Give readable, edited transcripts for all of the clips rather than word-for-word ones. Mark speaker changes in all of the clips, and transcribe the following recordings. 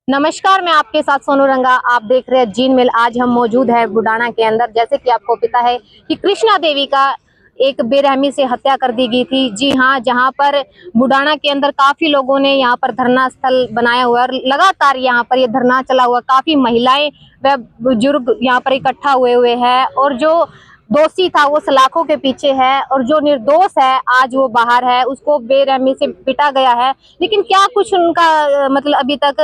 Speaker 1: नमस्कार, मैं आपके साथ सोनू रंगा। आप देख रहे हैं जीन मिल। आज हम मौजूद है बुडाना के अंदर। जैसे कि आपको पता है कि कृष्णा देवी का एक बेरहमी से हत्या कर दी गई थी। जी हाँ, जहां पर बुडाना के अंदर काफी लोगों ने यहां पर धरना स्थल बनाया हुआ है और लगातार यहां पर ये धरना चला हुआ। काफी महिलाएं व बुजुर्ग यहां पर इकट्ठा हुए हैं और जो दोषी था वो सलाखों के पीछे है और जो निर्दोष है आज वो बाहर है, उसको बेरहमी से पिटा गया है। लेकिन क्या कुछ उनका मतलब अभी तक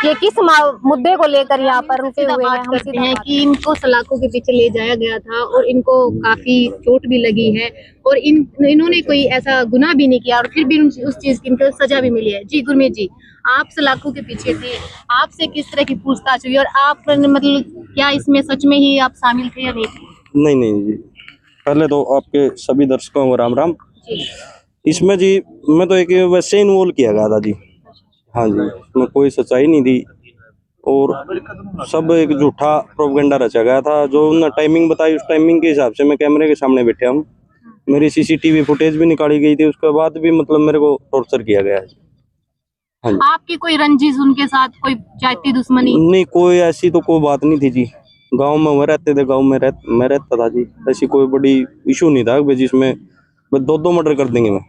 Speaker 1: ये किस मुद्दे को लेकर यहाँ पर रुके हुए हैं। हम सीधा हैं कि इनको सलाखों के पीछे ले जाया गया था और इनको काफी चोट भी लगी है और इन्होंने कोई ऐसा गुनाह भी नहीं किया और फिर भी उस चीज की इनको सजा भी मिली है। जी गुरमीत जी, आप सलाखों के पीछे थे, आपसे किस तरह की पूछताछ हुई और आप मतलब क्या इसमें सच में ही आप शामिल थे या नहीं थे?
Speaker 2: नहीं नहीं जी, पहले तो आपके सभी दर्शकों को राम राम।
Speaker 1: जी
Speaker 2: इसमें जी मैं तो एक वैसे इन्वॉल्व किया गया था जी। हाँ जी, इसमें कोई सच्चाई नहीं थी और सब एक झूठा प्रोपेगेंडा रचा गया था। जो उन्होंने टाइमिंग बताई उस टाइमिंग के हिसाब से मैं कैमरे के सामने बैठे हूँ। मेरी सीसीटीवी फुटेज भी निकाली गई थी, उसके बाद भी मतलब मेरे को टॉर्चर किया गया है। हाँ जी।
Speaker 1: आपकी कोई रंजिश उनके साथ, कोई जाति दुश्मनी?
Speaker 2: नहीं, कोई ऐसी तो कोई बात नहीं थी जी। गांव में वो रहते थे, गांव में मैं रहता था जी। ऐसी कोई बड़ी इशू नहीं था जिसमें दो मर्डर कर देंगे। मैं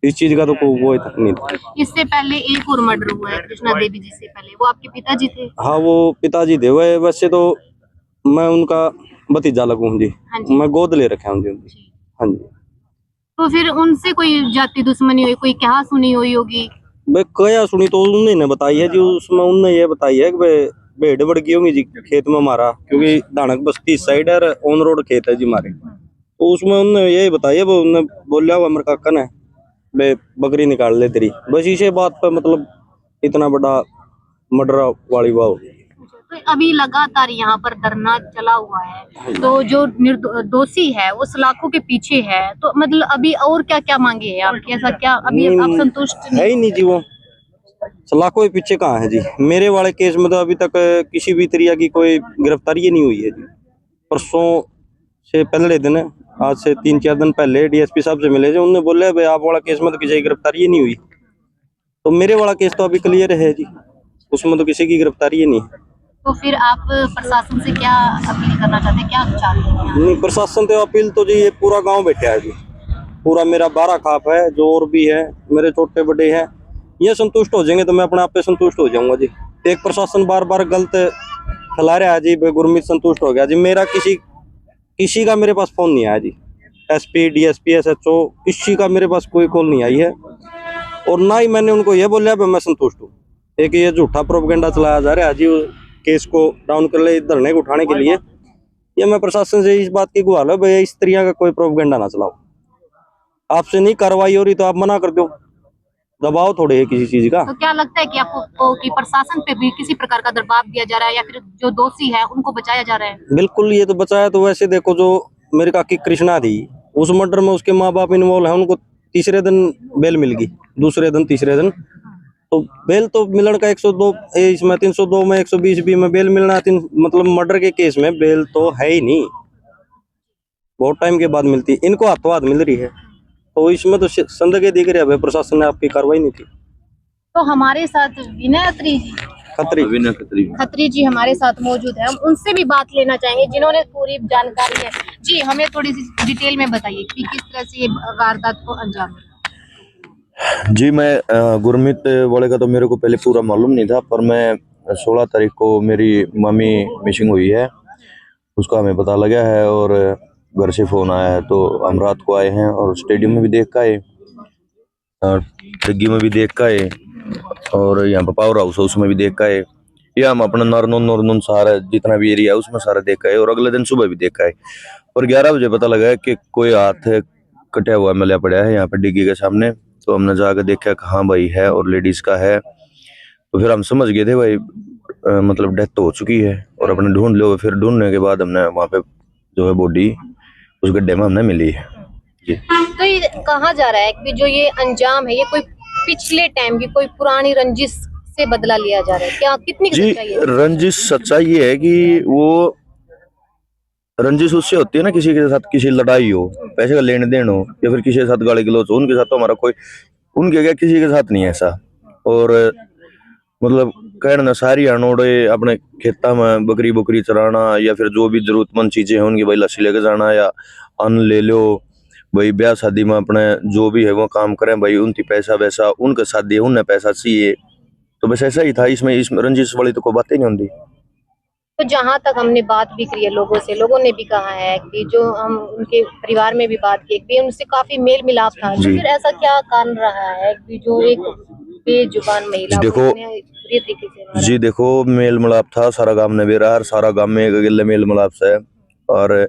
Speaker 2: इस चीज का तो कोई वो तक नहीं था।
Speaker 1: इससे पहले एक और मर्डर हुआ है कृष्णा देवी जी से पहले, वो आपके पिताजी थे?
Speaker 2: हाँ, वो पिताजी थे। वैसे तो मैं उनका भतीजा लगूं जी।
Speaker 1: हाँ जी।
Speaker 2: मैं गोद ले रखा हूँ जी उनकी। हाँ जी।
Speaker 1: तो फिर उनसे कोई जाति दुश्मनी हुई, कोई क्या सुनी हुई होगी?
Speaker 2: भाई क्या सुनी तो उन्होंने बताई है जी। उसमें उन्होंने ये बताई है कि भाई भेड़ बढ़ गई होंगी जी खेत में हमारा, क्योंकि धानक बस्ती इस साइड है, ऑन रोड खेत है जी हमारे। तो उसमें उन्होंने यही बताया, वो उन्होंने बोलिया हुआ मेरे काका ने बे बकरी निकाल ले तेरी। बस इसी बात पर मतलब इतना बड़ा मर्डर वाली वाह।
Speaker 1: तो अभी लगातार यहाँ पर धरना चला हुआ है, तो जो दोषी है वो सलाखों के पीछे है, तो मतलब अभी और क्या क्या मांगे हैं आप? ऐसा क्या अभी आप संतुष्ट
Speaker 2: है ही
Speaker 1: नहीं?
Speaker 2: नहीं जी। वो सलाखों के पीछे कहाँ है जी। मेरे वाले केस में तो अभी तक किसी भी तरीके की कोई गिरफ्तारी नहीं हुई है जी। परसों से पहले दिन, आज से 3-4 दिन पहले डीएसपी साहब से मिले थे। उन्होंने बोले भाई आप वाला केस में तो किसी की गिरफ्तारी नहीं हुई। तो मेरे वाला केस तो अभी क्लियर है जी, उसमें तो किसी की गिरफ्तारी नहीं।
Speaker 1: तो फिर आप प्रशासन से क्या अपील करना चाहते हैं, क्या चाहते हैं?
Speaker 2: नहीं, प्रशासन तो अपील तो जी ये पूरा गांव बैठा है जी। पूरा मेरा 12 खाप है, जो और भी है मेरे छोटे बड़े हैं, ये संतुष्ट हो जाएंगे तो मैं अपने आप पे संतुष्ट हो जाऊंगा जी। एक प्रशासन बार बार गलत फैला रहा है जी। गुरमीत संतुष्ट हो गया जी। मेरा किसी का मेरे पास फोन नहीं आया जी। एसपी, डीएसपी, एसएचओ, किसी का मेरे पास कोई कॉल नहीं आई है और ना ही मैंने उनको ये बोला मैं संतुष्ट हूँ। एक ये झूठा प्रोपेगेंडा चलाया जा रहा है जी केस को डाउन कर ले, धरने को उठाने के लिए। ये मैं प्रशासन से इस बात की गुहार है भाई, इस तरह का कोई प्रोपेगेंडा ना चलाओ। आपसे नहीं कार्रवाई हो रही तो आप मना कर दो। दबाव थोड़े है किसी चीज का।
Speaker 1: तो क्या लगता है कि आपको कि प्रशासन पे भी किसी प्रकार का दबाव दिया जा रहा है या फिर जो दोषी है उनको बचाया जा रहा है?
Speaker 2: बिल्कुल, ये तो बचाया तो वैसे देखो, जो मेरी काकी कृष्णा थी उस मर्डर में उसके माँ बाप इन्वॉल्व है। उनको तीसरे दिन बेल मिल गई, दूसरे दिन तीसरे दिन। तो बेल तो मिलन का 102 इसमें 302 में 120 बी में बेल मिलना मतलब मर्डर के केस में बेल तो है ही नहीं। बहुत टाइम के बाद मिलती, इनको हाथों हाथ मिल रही है। तो इसमें तो संदेह दिख रहा है प्रशासन ने आपकी कार्रवाई नहीं की।
Speaker 1: तो हमारे साथ विनय अत्री जी, खत्री जी हमारे साथ मौजूद है। हम उनसे भी बात लेना चाहेंगे जिन्होंने पूरी जानकारी है। जी, हमें थोड़ी सी डिटेल में बताइए कि किस तरह से ये वारदात को अंजाम दिया।
Speaker 3: जी, मैं गुरमीत वाले का तो मेरे को पहले पूरा मालूम नहीं था, पर मैं 16 तारीख को मेरी मम्मी मिसिंग हुई है, उसका हमें पता लगा है और घर से फ़ोन आया है। तो हम रात को आए हैं और स्टेडियम में भी देख के आए, डिग्गी में भी देख के आए और यहाँ पर पावर हाउस है उसमें भी देख के आए। या हम अपना नॉर्नून सारा जितना भी एरिया है उसमें सारा देख के आए और अगले दिन सुबह भी देख के आए। और 11 बजे पता लगा कि कोई हाथ कटा हुआ मिला पड़ा है यहाँ पे डिग्गी के सामने। तो हमने जाकर देखा कि हाँ भाई है और लेडीज का है। तो फिर हम समझ गए थे भाई मतलब डेथ तो हो चुकी है और अपने ढूंढ लो। फिर ढूंढने के बाद हमने वहाँ पे जो है बॉडी उस गड्ढे में हमने मिली है जी।
Speaker 1: तो ये कहा जा रहा है कि जो ये अंजाम है ये कोई पिछले टाइम की कोई पुरानी रंजिश से बदला लिया जा रहा है, क्या कितनी
Speaker 3: जी,
Speaker 1: सच्चाई है?
Speaker 3: रंजिश सच्चाई ये है कि वो रंजिश उससे होती है ना, किसी के साथ किसी लड़ाई हो, पैसे का लेन देन हो या फिर किसी के साथ गाली गलौज हो, उनके साथ तो हमारा कोई, उनके क्या किसी के साथ नहीं है ऐसा। और मतलब कहने ना सारी अनोड़े अपने खेता में बकरी बकरी चराना या फिर जो भी जरूरतमंद चीजें हैं उनकी भाई लस्सी लेके जाना या अन्न ले लो भाई। ब्याह शादी में अपने जो भी है वो काम करें भाई, उनकी पैसा वैसा उनके शादी है उन्हें पैसा चाहिए। तो बस ऐसा ही था, इसमें रंजिश वाली तो कोई बात ही नहीं होती।
Speaker 1: तो जहां तक हमने बात भी की है लोगों से, लोगों ने भी कहा है कि जो हम उनके परिवार में भी बात की कि उनसे काफी मेल मिलाप था, तो
Speaker 3: जी।
Speaker 1: फिर ऐसा क्या कारण रहा है कि जो एक बेजुबान महिला
Speaker 3: जी
Speaker 1: को
Speaker 3: देखो,
Speaker 1: इतने बुरी तरीके से मारा?
Speaker 3: जी देखो, मेल मिलाप था सारा गांव ने भी रहा, सारा गांव में एक अकेले मेल मिलाप से। और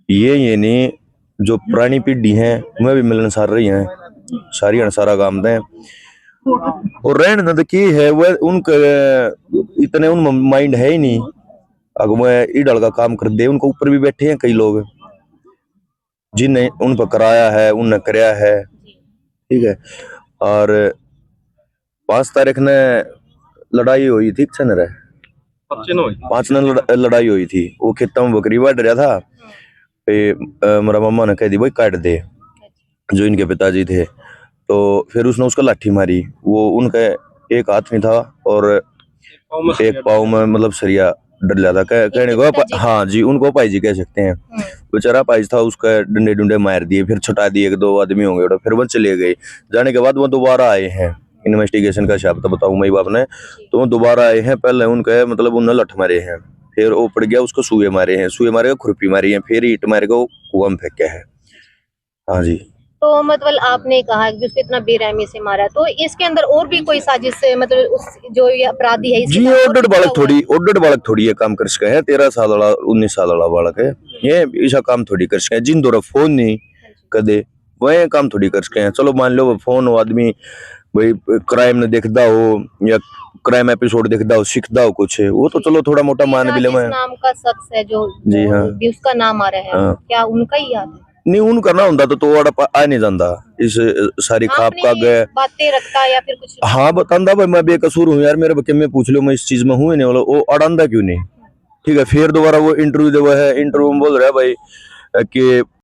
Speaker 3: ये नहीं जो पुरानी पीढ़ी है वह भी मिलनसार रही है सारी सारा गांव में। और रहने तो की है वह उनके इतने उन माइंड है ही नहीं, अगर वह ईडल का काम कर दे। उनको ऊपर भी बैठे हैं कई लोग जिन्हें उन पर कराया है उनने कराया है, ठीक है। और 5 तारीख ने लड़ाई हुई थी चन रे 5 ने लड़ाई हुई थी। वो खेतों में बकरी बांट रहा था पे मेरा मम्मा ने कह दी भाई काट दे, जो इनके पिताजी थे। तो फिर उसने उसको लाठी मारी, वो उनके एक हाथ में था और एक पाँव में मतलब सरिया डर था कहने को। हाँ जी, उनको पाई जी कह सकते हैं। बेचारा पाइज था, उसका डंडे डुंडे मार दिए, फिर छुटा दिए, 1-2 आदमी होंगे फिर वो चले गए। जाने के बाद वो दोबारा आए हैं, इन्वेस्टिगेशन का शब्द बताऊं मई बाप ने, तो वो दोबारा आए हैं। पहले उनके मतलब उन्हें लठ मारे हैं, फिर वो पड़ गया उसको सुए मारे हैं, सुए मारे खुरपी मारी है, फिर ईट मारे को कुआं में फेंके है। हाँ जी।
Speaker 1: तो मतलब आपने कहा कि उसको इतना बेरहमी से मारा, तो इसके अंदर और भी कोई साजिश है, मतलब उस जो ये अपराधी है
Speaker 3: जी ओडड बालक थोड़ी ये काम कर सके है। 13 साल वाला 19 साल वाला बालक है, ये ऐसा काम थोड़ी कर सके। जिन दौरा फोन नहीं कदे वह काम थोड़ी कर सके हैं। चलो मान लो वो फोन हो आदमी भाई क्राइम ने देखता हो या क्राइम एपिसोड देखता हो सीखता हो कुछ, वो तो चलो थोड़ा मोटा मान भी ले। मैं
Speaker 1: नाम का शख्स है जो
Speaker 3: जी हाँ
Speaker 1: उसका नाम आ रहा है,
Speaker 3: हाँ।
Speaker 1: क्या उनका ही याद है?
Speaker 3: नहीं उनका ना होता तो आ नहीं जाता इस सारी खाप का गए
Speaker 1: बातें रखता या फिर कुछ।
Speaker 3: हाँ बतांदा भाई मैं बेकसूर हूँ यार, मेरे बच्चे में पूछ लो मैं इस चीज में हूँ नहीं वाला, वो अड़ांदा क्यों नहीं। ठीक है, फिर दोबारा वो इंटरव्यू दे है, इंटरव्यू में बोल रहा है भाई कि